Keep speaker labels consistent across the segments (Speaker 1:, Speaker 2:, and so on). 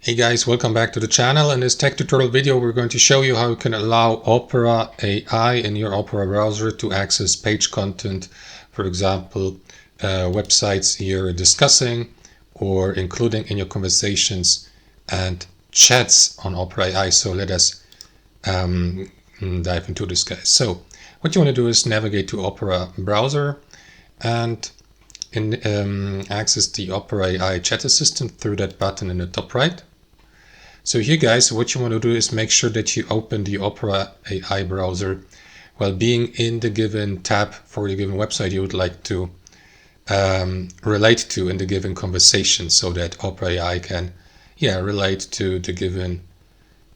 Speaker 1: Hey guys, welcome back to the channel. In this tech tutorial video, we're going to show you how you can allow Opera AI in your Opera browser to access page content, for example, websites you're discussing or including in your conversations and chats on Opera AI. So let us dive into this, guys. So what you want to do is navigate to Opera browser and access the Opera AI chat assistant through that button in the top right. So here, guys, what you want to do is make sure that you open the Opera AI browser while being in the given tab for the given website you would like to relate to in the given conversation, so that Opera AI can relate to the given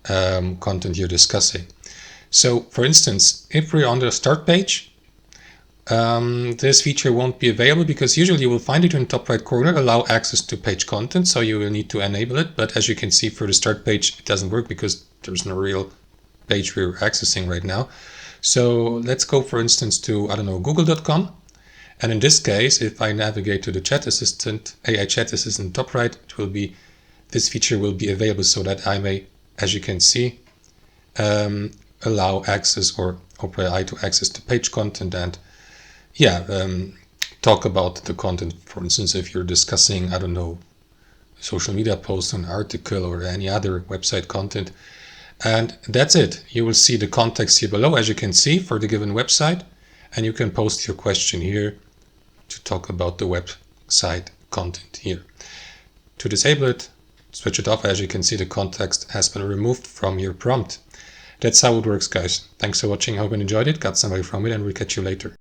Speaker 1: content you're discussing. So for instance, if we're on the start page, this feature won't be available because usually you will find it in the top right corner, allow access to page content, so you will need to enable it. But as you can see, for the start page, it doesn't work because there's no real page we're accessing right now. So let's go, for instance, to, I don't know, google.com. And in this case, if I navigate to the chat assistant, AI chat assistant top right, it will be, this feature will be available so that I may, as you can see, allow access or Opera AI to access the page content and talk about the content. For instance, if you're discussing, I don't know, social media post, an article, or any other website content. And that's it. You will see the context here below, as you can see, for the given website. And you can post your question here to talk about the website content here. To disable it, switch it off. As you can see, the context has been removed from your prompt. That's how it works, guys. Thanks for watching. I hope you enjoyed it, got some value from it, and we'll catch you later.